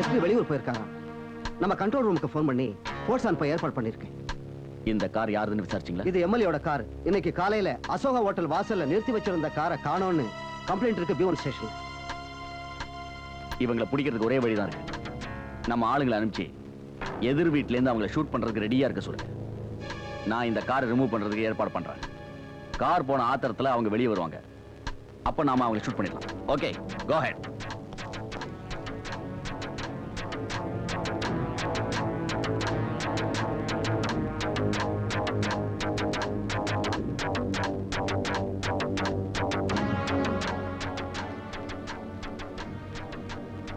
SP வெளியூர் போயிருக்காங்க. நம்ம கண்ட்ரோல் ரூமுக்கு ஃபோன் பண்ணி ஃபோர்ஸ் அனுப்ப ஏற்பாடு பண்ணிருக்கேன். இந்த கார் யாருன்னு விசாரிச்சீங்களா? இது எம்எல்ஏயோட கார். இன்னைக்கு காலையில அசோகா ஹோட்டல் வாசல்ல நிறுத்தி வச்சிருந்த காரை காணோம்னு கம்ப்ளைண்ட் இருக்கு பியூன் ஸ்டேஷன். இவங்களை பிடிக்கிறதுக்கு ஒரே வழிதான் இருக்கு. நம்ம ஆளுங்களை அனுப்பிச்சு எதிர் வீட்ல இருந்து அவங்களை ஷூட் பண்றதுக்கு ரெடியா இருக்க சொல்லுங்க. நான் இந்த காரை ரிமூவ் பண்றதுக்கு ஏற்பாடு பண்றேன். கார் போன ஆத்திரத்துல அவங்க வெளியே வருவாங்க. அப்ப நாம அவங்களை ஷூட் பண்ணிடலாம். ஓகே, கோ ஹெட்.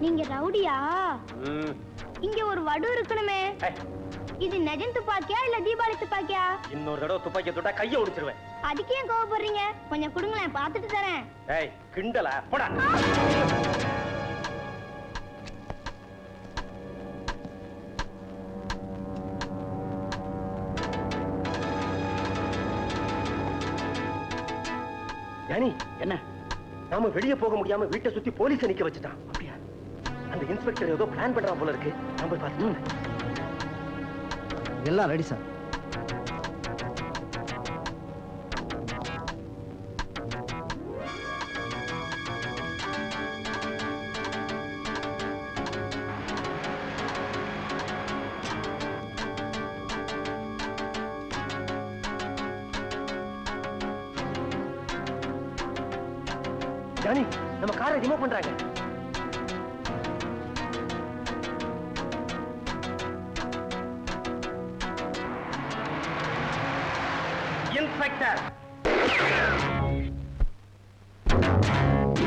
நீங்க ரவுடியா? இங்க ஒரு வடு இருக்கணுமே. இது நெஜம் துப்பாக்கியா இல்ல தீபாவளி துப்பாக்கியா? இன்னொரு தடவை துப்பாக்கிய தொட்டா கைய ஒடிச்சிருவேன். அதுக்கு ஏன் கோவப்படுறீங்க? கொஞ்சம் கொடுங்களேன், பார்த்துட்டு தரேன். ஏய், கிண்டலா? போடா. யானி, என்ன? நாம வெளியே போக முடியாம வீட்டை சுத்தி போலீஸ் நிக்க வச்சுட்டான். அப்படியா? அந்த இன்ஸ்பெக்டர் ஏதோ பிளான் பண்றான் போல இருக்கு. நான் போய் பார்த்து எல்லாம் ரெடி சார். ஜானி, நம்ம காரை ரிமூவ் பண்றாங்க. இன்ஸ்பெக்டர்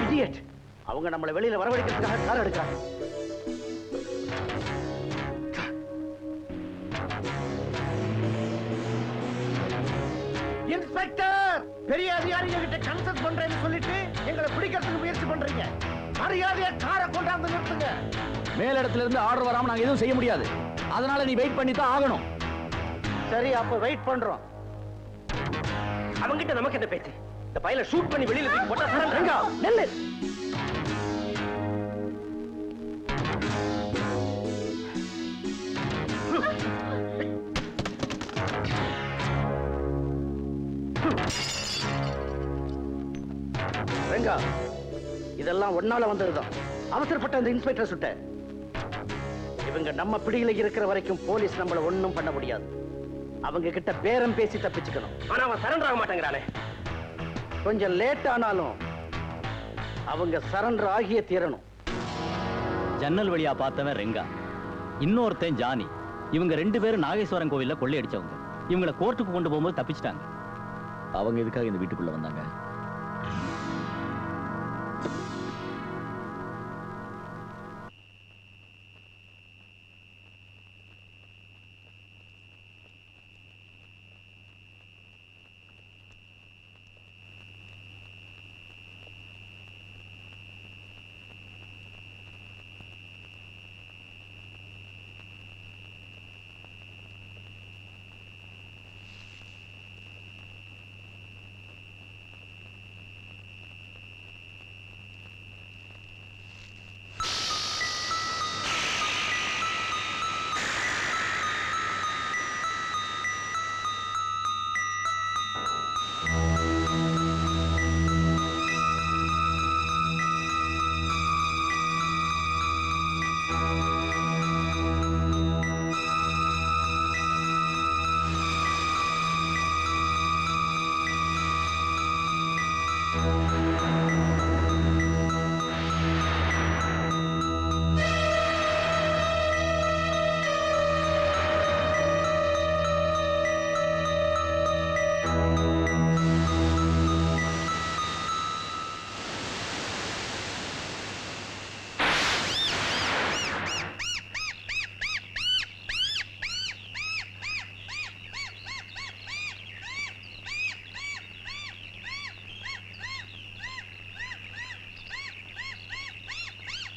இடியட், அவங்க நம்மளை வெளியில வரவழைக்கிறதுக்காக கார் எடுக்கிறாங்க. இன்ஸ்பெக்டர், பெரிய அதிகாரிகள் கிட்ட கன்சல்ட் பண்றேன்னு சொல்லிட்டு எங்களை பிடிக்கிறதுக்கு முயற்சி பண்றீங்க. மரியாதையா காரை கொண்டாந்து நிறுத்துங்க. மேலிடத்துல இருந்து ஆர்டர் வராம நாங்க எதுவும் செய்ய முடியாது. அதனால நீ வெயிட் பண்ணி தான் ஆகணும். சரி, அப்ப வெயிட் பண்றோம். அவங்கிட்ட நமக்கு என்ன பேச்சு? இந்த பையல ஷூட் பண்ணி வெளியில தூக்கி போட்டா சரண்டா. நெல்லு. ரெங்கா, இதெல்லாம் ஒன்னால வந்ததுதான். அவசரப்பட்ட அந்த இன்ஸ்பெக்டர் சுட்ட. இவங்க நம்ம பிடியில இருக்கிற வரைக்கும் போலீஸ் நம்மள ஒண்ணும் பண்ண முடியாது. அவங்க கிட்ட பேரம் பேசி தப்பிச்சுக்கணும். ஆனா அவன் சரண்டர் ஆக மாட்டேங்கிறானே. கொஞ்சம் லேட் ஆனாலும் அவங்க சரண்டர் ஆகிய தீரணும். ஜன்னல் வழியா பார்த்தவன் ரெங்கா, இன்னொருத்தன் ஜானி. இவங்க 2 பேரும் நாகேஸ்வரன் கோவில்ல கொள்ளையடிச்சவங்க. இவங்களை கோர்ட்டுக்கு கொண்டு போகும்போது தப்பிச்சிட்டாங்க. அவங்க எதுக்காக இந்த வீட்டுக்குள்ள வந்தாங்க?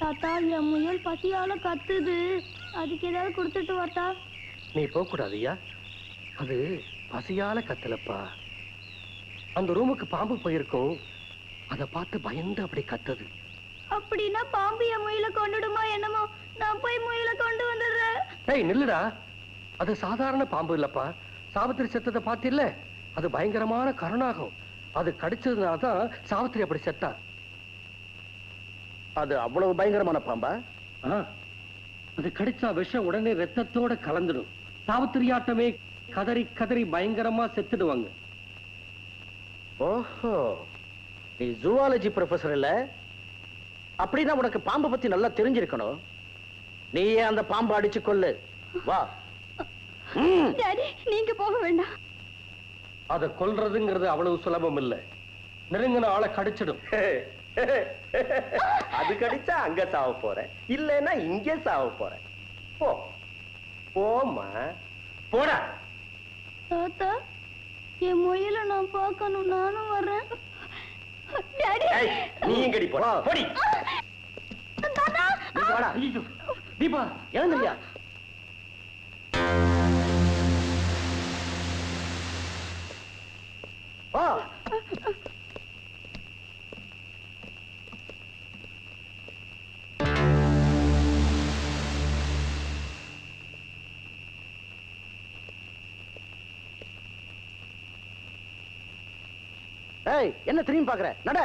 தாத்தா, என் முயல் பசியால கத்துது. அதுக்கு ஏதாவது கொடுத்துட்டு வாத்தா. நீ போக கூடாதுயா. அது பசியால கத்தலப்பா. அந்த ரூமுக்கு பாம்பு போயிருக்கும். அதை பார்த்து பயந்து அப்படி கத்துது. அப்படின்னா பாம்பு என் முயல கொண்டுடுமா என்னமோ? நான் போய் முயல கொண்டு வந்துடுறேன். ஏய் நில்லுடா, அது சாதாரண பாம்பு இல்லப்பா. சாவித்திரி செத்ததை பார்த்தில்ல, அது பயங்கரமான கருணாகம். அது கடிச்சதுனாலதான் சாவித்திரி அப்படி செத்தா. அது அவ்வளவு பயங்கரமான பாம்பா? அது கடிச்சா விஷம் உடனே ரத்தத்தோட கலந்துடும். சாவித்திரியாட்டமே கதறி கதறி பயங்கரமா செத்துடுவாங்க. ஓஹோ, நீ ஜூவாலஜி ப்ரொஃபசர் இல்ல? அப்படின்னா உனக்கு பாம்பை பத்தி நல்லா தெரிஞ்சிருக்கணும். நீயே அந்த பாம்பை அடிச்சு கொள்ளு. வா. டாடி, நீங்க போக வேண்டாம். அதை கொல்றதுங்கிறது அவ்வளவு சுலபம் இல்ல. நெருங்கின ஆளை கடிச்சிடும். அது கடிச்சா அங்க சாவ போற, இல்லைன்னா இங்கே சாவ போற. போ போமா, போடா. தாத்தா, என் முயல நான் பார்க்கணும். நானும் வர்றேன். டாடி, நீ எங்கடி போற? போடி. தாத்தா. ஐயோ, தீபா எழுந்திரியா? வா. ஏய், என்ன திரும்பி பாக்குற? நட.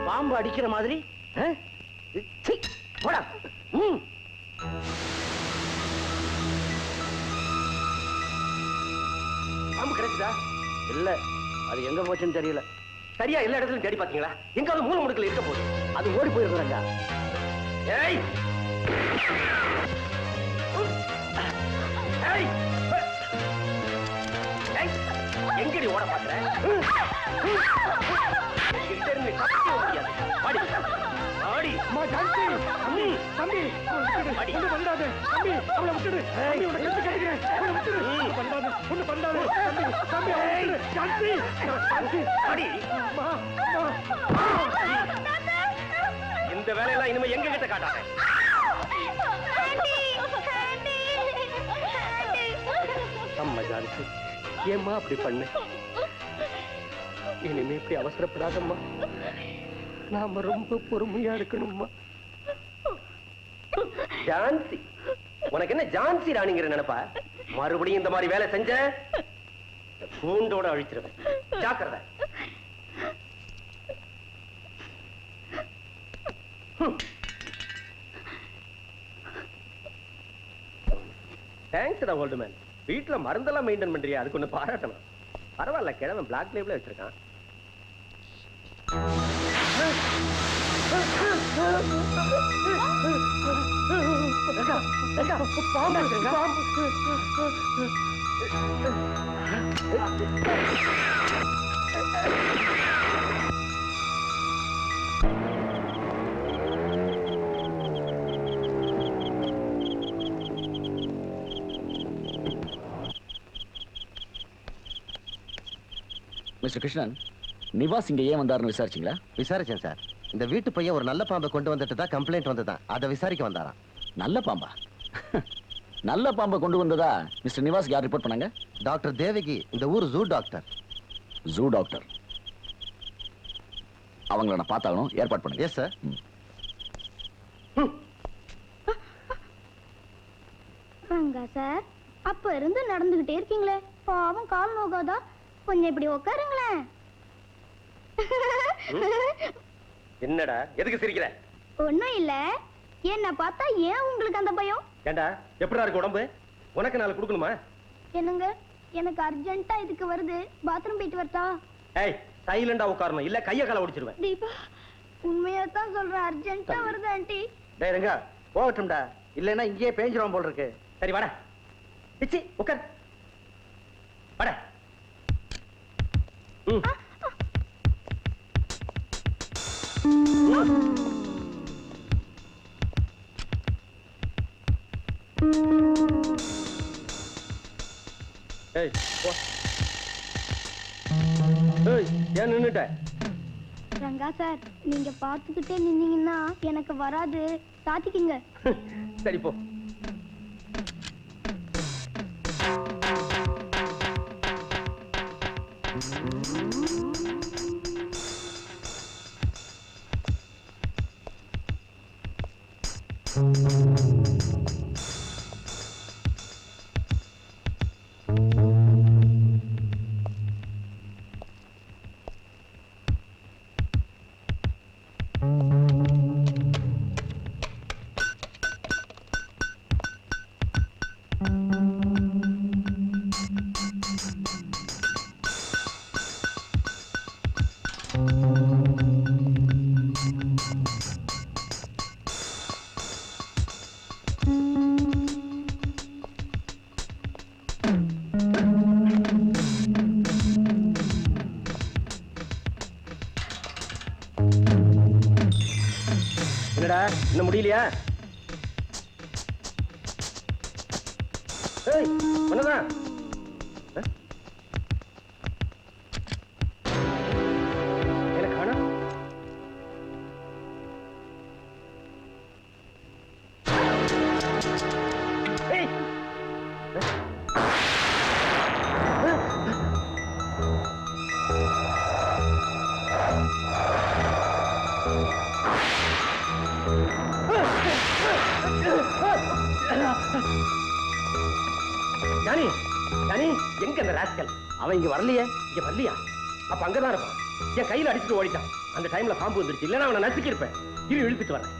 பாம்பு அடிக்கிற மாதிரி. போடா. பாம்பு கிடைச்சதா? இல்ல, அது எங்க போச்சுன்னு தெரியல. சரியா எல்லா இடத்துலயும் தேடி பாத்தீங்களா? எங்காவது மூல முடுக்கல இருக்க போகுது. அது ஓடி போயிருக்கிறாங்க. ஏய் ஏய், எங்கடி ஓட பாக்குற? கிட்ட இருந்து தப்பிக்க முடியாது. ஆடி ஆடி தம்பி அடி. ஒண்ணு பண்ணாத தம்பி, அவளை விட்டுடு. தம்பி, உன்னை கெடுத்து கேட்கிறேன். அவளை விட்டுடு. ஒண்ணு பண்ணாத, ஒண்ணு பண்ணாத. தம்பி, தம்பி, அவளை விட்டுடு. ஜான்சி, ஜான்சி. ஆடி. அம்மா, இந்த வேலையெல்லாம் இனிமே எங்க கிட்ட காட்டாத. அம்மா ஜான்சி, ஏம்மா அப்படி பண்ணு? இனிமே இப்படி அவசரப்படாதம்மா. நாம ரொம்ப பொறுமையா இருக்கணும்மா. ஜான்சி, உனக்கு என்ன ஜான்சி ராணிங்கிற நினைப்பா? மறுபடியும் இந்த மாதிரி வேலை செஞ்ச கூண்டோட அழிச்சிருவேன். ஜாக்கிரதை. தேங்க்ஸ்டா ஓல்டு மேன். வீட்டுல மருந்தெல்லாம் மெயின்டைன் பண்றியா, அதுக்கு ஒண்ணு பாராட்டணும். பரவாயில்ல, கிழவன் பிளாக் லேபிள வச்சிருக்கான். மிஸ்டர் கிருஷ்ணன், நிவாஸ் இங்க ஏன் வந்தாருன்னு விசாரிச்சீங்களா? விசாரிச்சேன் சார். இந்த வீட்டு பையன் ஒரு நல்ல பாம்பை கொண்டு வந்துட்டு தான் கம்ப்ளைண்ட் வந்ததான், அதை விசாரிக்க வந்தாராம். நல்ல பாம்பா? நல்ல பாம்பை கொண்டு வந்ததா மிஸ்டர் நிவாஸ் யார் ரிப்போர்ட் பண்ணாங்க? டாக்டர் தேவகி, இந்த ஊர் ஜூ டாக்டர். Zoo doctor. அவங்கள நான் பார்த்தாலும் ஏற்பாடு பண்ணுங்க. Yes sir. ரங்கா சார், அப்ப இருந்து நடந்துகிட்டே இருக்கீங்களே, பாவம் கால் நோகாதா? கொஞ்சம் இப்படி உட்காருங்களேன். என்னடா, எதுக்கு சிரிக்கிற? ஒண்ணும் இல்ல, என்ன பார்த்தா ஏன் உங்களுக்கு அந்த பயம்? ஏண்டா, எப்படிடா இருக்கு உடம்பு? உனக்கு நாளை கொடுக்கணுமா? என்னங்க, எனக்கு அர்ஜென்ட்டா இதுக்கு வருது, பாத்ரூம் போயிட்டு வரட்டா? ஏய், சைலண்டா உட்காரணும், இல்ல கைய கால ஒடிச்சிருவேன். தீபா, உண்மையா தான் சொல்றேன், அர்ஜென்ட்டா வருது ஆண்டி. டேய் ரங்கா, போகட்டும்டா, இல்லைன்னா இங்கேயே பேஞ்சிரும் போல் இருக்கு. சரி வாடா, பிச்சி உட்கார், வாடா. ஏய், போ. ஏய், ஏன் நின்னுட்ட? ரங்கா சார், நீங்க பார்த்துக்கிட்டே நின்னீங்கன்னா எனக்கு வராது, சாத்திக்குங்க. சரி போ. என்னடா, இன்னும் முடியலையா? ஏய், ஒண்ணுதான். எனக்கு காணோம். ஏய், ஜானி, ஜானி, எங்க அந்த ராஸ்கல்? அவன் இங்க வரலையே. இங்க வரலையா? அப்ப அங்கதான் இருப்பான். என் கையில அடிச்சுட்டு ஓடிட்டான். அந்த டைம்ல பாம்பு வந்துருச்சு, இல்லன்னா அவனை நசுக்கி இருப்பேன். இரு, இழுத்துட்டு வரேன்.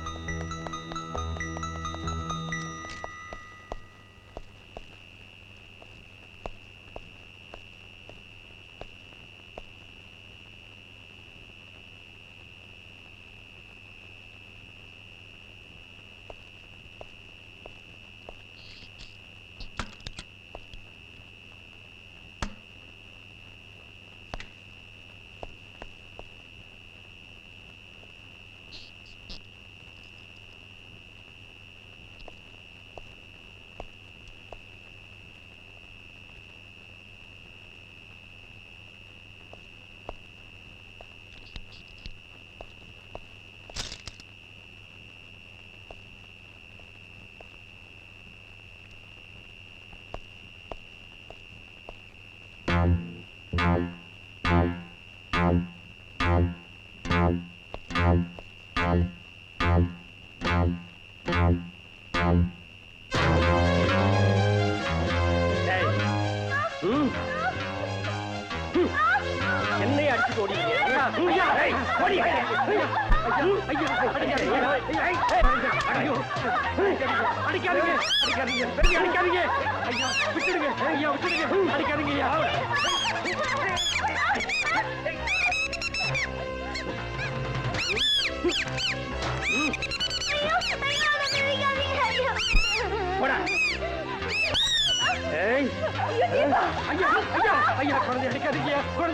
என்னைய அடிச்சுட்டு ஓடி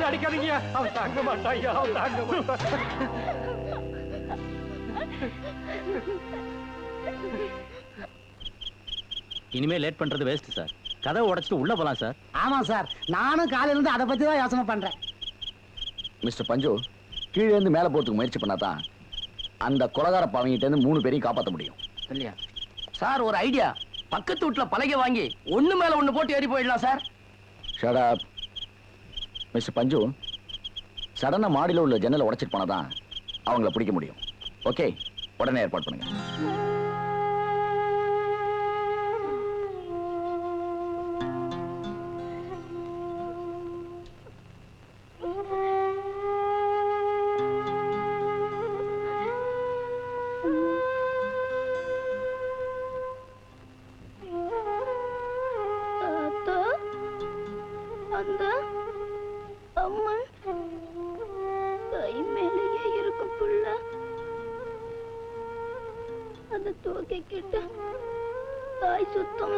அடிக்காதீங்க அவன் தாங்க மாட்டான் அவன் தாங்க மாட்டான். இனிமே லேட் பண்றது வேஸ்ட் சார். கதவை உடைச்சிட்டு உள்ள போலாம் சார். ஆமா சார், நானும் காலையில இருந்து அதை பத்தி தான் யோசனை பண்றேன். மிஸ்டர் பஞ்சு, கீழே இருந்து மேல போறதுக்கு முயற்சி பண்ணாதான் அந்த கொலகார பாவங்கிட்ட இருந்து 3 பேரையும் காப்பாற்ற முடியும். இல்லையா சார்? ஒரு ஐடியா, பக்கத்து வீட்டுல பலகை வாங்கி ஒண்ணு மேல ஒண்ணு போட்டு ஏறி போயிடலாம் சார். Shut up. மிஸ்டர் பஞ்சு, சடனா மாடியில உள்ள ஜன்னலை உடைச்சிட்டு போனாதான் அவங்கள பிடிக்க முடியும். ஓகே, உடனே ஏற்பாடு பண்ணுங்க. அந்த அம்மன் கை மேலேயே இருக்கும் புள்ள, அதை தூக்கிக்கிட்டு தாய் சுத்தம்.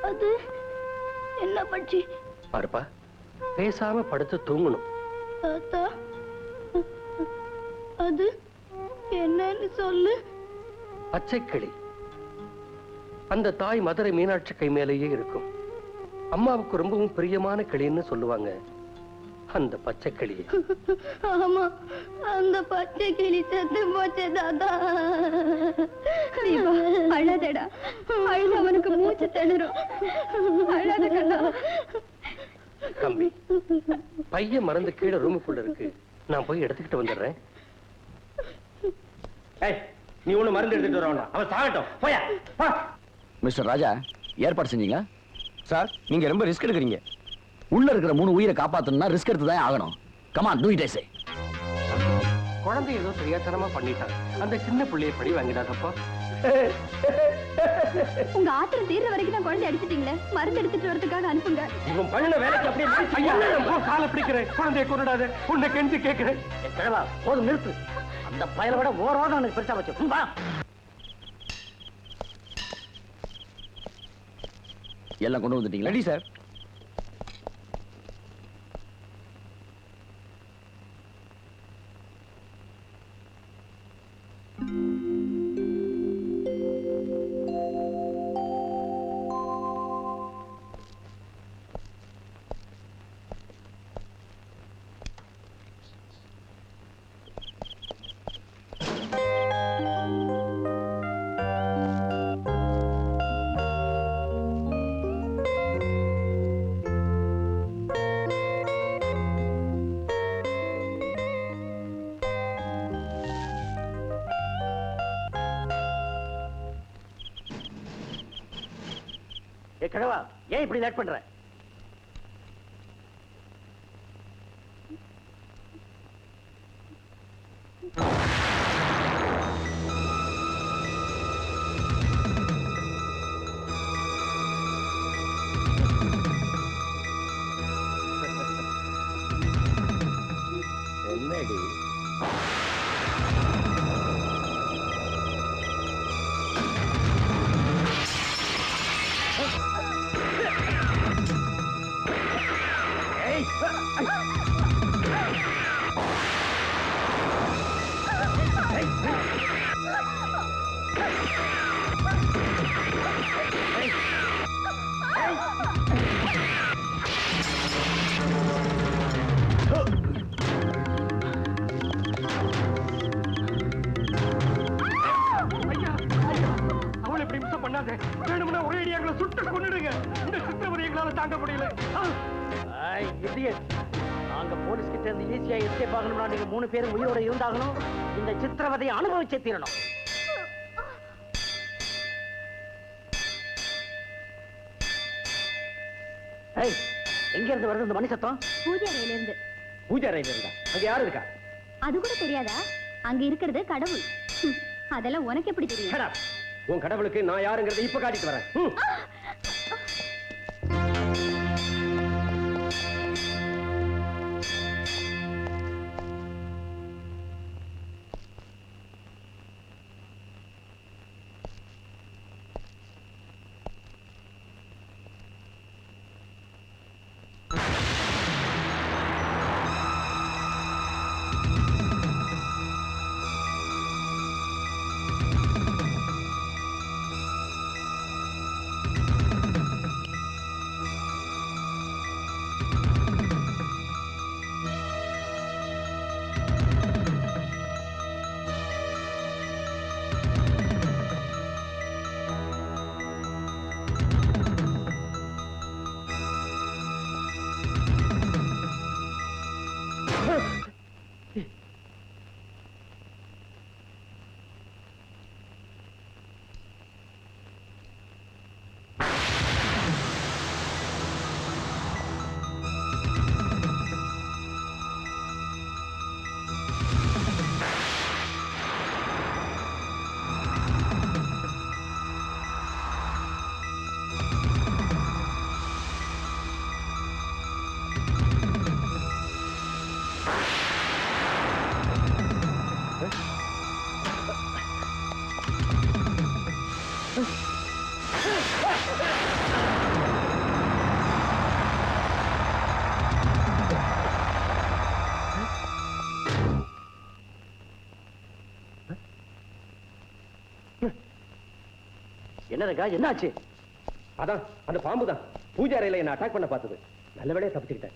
அது என்ன பட்சி? பாருப்பா, பேசாம படுத்து தூங்கணும். தாத்தா, அது என்னன்னு சொல்லு. பச்சைக்கிளி. அந்த தாய் மதுரை மீனாட்சி கை மேலேயே இருக்கும். அம்மாவுக்கு ரொம்பவும் பிரியமான கிளின்னு சொல்லுவாங்க அந்த பச்சை கிளியை. ஆமா, அந்த பச்சை கிளி செத்து போச்சு தாத்தா. அழாதடா, அழுது அவனுக்கு மூச்சு திணறும். அழாத கண்ணா. தம்பி, பையன் மறந்து கீழே ரூமுக்குள்ள இருக்கு, நான் போய் எடுத்துக்கிட்டு வந்துடுறேன். நீ ஒண்ணு மருந்து எடுத்துட்டு வரணும், அவன் சாகட்டும். போயா. மிஸ்டர் ராஜா, ஏற்பாடு செஞ்சீங்க சார், நீங்க ரொம்ப ரிஸ்க் எடுக்கிறீங்க. உள்ள இருக்கிற 3 உயிரை காப்பாத்தணும்னா ரிஸ்க் எடுத்து தான் ஆகணும். Come on, do it. I say. குழந்தை ஏதோ தெரியாதனமா பண்ணிட்டான். அந்த சின்ன பிள்ளையை படி வாங்கிடாதப்பா. உங்க ஆத்திரம் தீர்ற வரைக்கும் தான் குழந்தை அடிச்சிட்டீங்களே, மருந்து எடுத்துட்டு வரதுக்காக அனுப்புங்க. இவன் பண்ணின வேலைக்கு அப்படியே ஐயா, நான் காலை பிடிக்கிறேன். குழந்தையை கொண்டாத, உன்னை கெஞ்சி கேட்கிறேன். கிழவா, போதும் நிறுத்து. அந்த பயலை விட ஓரவாதம் எனக்கு பெருசா வச்சு. வா. எல்லாம் கொண்டு வந்துட்டீங்களா? Ready sir. கிழவா, ஏன் இப்படி லேட் பண்ற? என்னடி அவளை இப்படி மிஸ் பண்ணாத. வேணும்னா ஒரே அடியாங்களை சுட்டு கொன்னுடுங்க. இந்த சித்திரவதை எங்களால தாங்க முடியல. நாங்க போலீஸ் கிட்ட இருந்து ஈஸியா எஸ்கேப் ஆகணும்னா நீங்க 3 பேரும் உயிரோட இருந்தாகணும். இந்த சித்திரவதையை அனுபவிச்சே தீரணும். எங்க இருந்து வருது இந்த மணி சத்தம்? பூஜை அறையில இருந்து. பூஜை அறையில இருந்தா அங்க யாரு இருக்கா? அது கூட தெரியாதா? அங்க இருக்கிறது கடவுள். அதெல்லாம் உனக்கு எப்படி தெரியும்? Shut up. உன் கடவுளுக்கு நான் யாருங்கிறதை இப்ப காட்டிட்டு வரேன். என்ன ரங்கா, என்னாச்சு? அதான் அந்த பாம்பு தான் பூஜை அறையில என்ன அட்டாக் பண்ண பார்த்தது. நல்ல வேளையா தப்பிச்சுக்கிட்டேன்.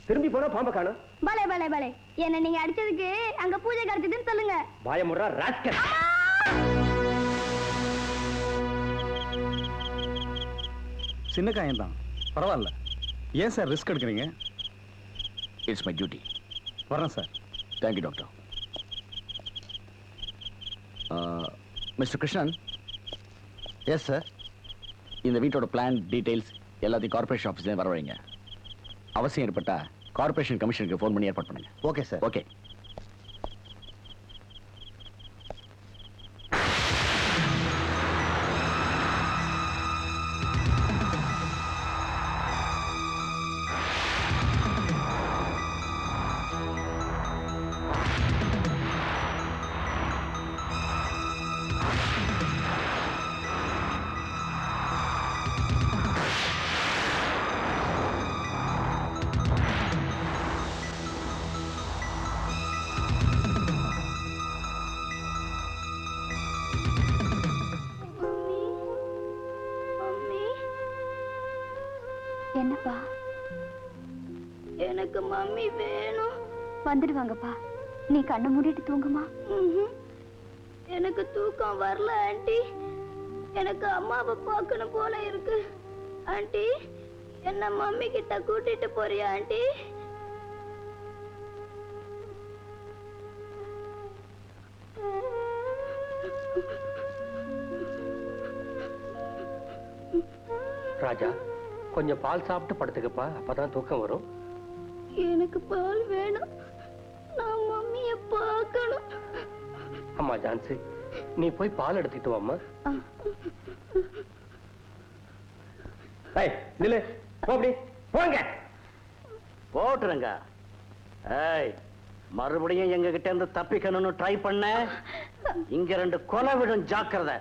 திரும்பி போனா பாம்பை காணோம். பலே பலே பலே, என்ன நீங்க அடிச்சதுக்கு அங்க பூஜை கிடைச்சதுன்னு சொல்லுங்க. பயமுறா ராஸ்கல். சின்ன காயம் தான், பரவாயில்ல. ஏன் சார் ரிஸ்க் எடுக்கிறீங்க? It's my duty. வரேன் sir. Thank you doctor. Mister Krishnan. Yes sir. இந்த வீட்டோட பிளான் டீடைல்ஸ் எல்லாத்தையும் கார்பரேஷன் ஆஃபீஸ்லேயே வர வைங்க. அவசியம் ஏற்பட்டா கார்பரேஷன் கமிஷனுக்கு ஃபோன் பண்ணி ஏற்பாடு பண்ணுங்க. Okay sir. ஓகே. என்னப்பா? எனக்கு மம்மி வேணும். வந்துடுவாங்கப்பா, நீ கண்ணை மூடிட்டு தூங்குமா. எனக்கு தூக்கம் வரல ஆண்டி. எனக்கு அம்மாவை பார்க்கணும் போல இருக்கு. ஆண்டி, என்ன மம்மி கிட்ட கூட்டிட்டு போறியா ஆண்டி? ராஜா, கொஞ்சம் பால் சாப்பிட்டு படுத்துக்கப்பா, அப்பதான் தூக்கம் வரும். எனக்கு பால் வேணும். நான் மம்மிய பார்க்கணும். அம்மா ஜான்சி, நீ போய் பால் எடுத்துட்டு வாம்மா. ஏய் நில்லு, போடி போங்க. போட்டுருங்க. ஏய், மறுபடியும் எங்க கிட்ட இருந்து தப்பிக்கணும்னு ட்ரை பண்ண, இங்க 2 கொலை விடும், ஜாக்கிரதை.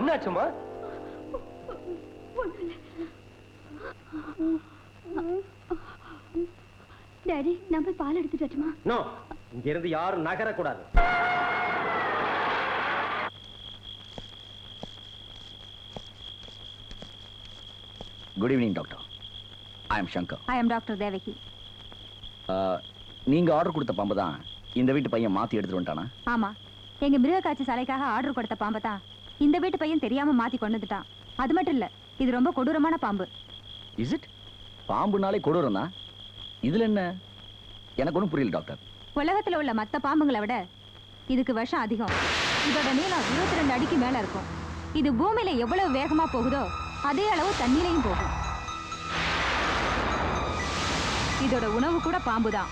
என்னாச்சுமா? டாடி நான் போய் பால் எடுத்துட்டு வரட்டுமா? நோ, இங்க இருந்து யாரும் நகரக்கூடாது. Good evening doctor. I am Shankar. I am doctor Devaki. நீங்க ஆர்டர் கொடுத்த பாம்பு தான் இந்த வீட்டு பையன் மாத்தி எடுத்துட்டு வந்துட்டானா? ஆமா, எங்க மிருக காட்சி சாலைக்காக ஆர்டர் கொடுத்த பாம்பை தான் இந்த வீட்டு பையன் தெரியாம மாத்தி கொண்டு வந்துட்டான். அது மட்டும் இல்ல, இது ரொம்ப கொடூரமான பாம்பு. Is it? பாம்புனாலே கொடூரம் தான். இதுல என்ன? எனக்கு ஒன்றும் புரியல டாக்டர். உலகத்துல உள்ள மத்த பாம்புங்களை விட இதுக்கு விஷம் அதிகம். இதோட நீளம் 22 அடிக்கு மேல இருக்கும். இது பூமியில எவ்வளவு வேகமா போகுதோ அதே அளவு தண்ணீரையும் போகும். இதோட உணவு கூட பாம்பு தான்.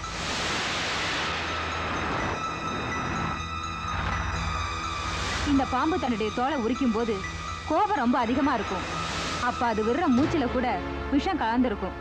இந்த பாம்பு தன்னுடைய தோலை உரிக்கும் போது கோபம் ரொம்ப அதிகமா இருக்கும். அப்ப அது விடுற மூச்சுல கூட விஷம் கலந்துருக்கும்.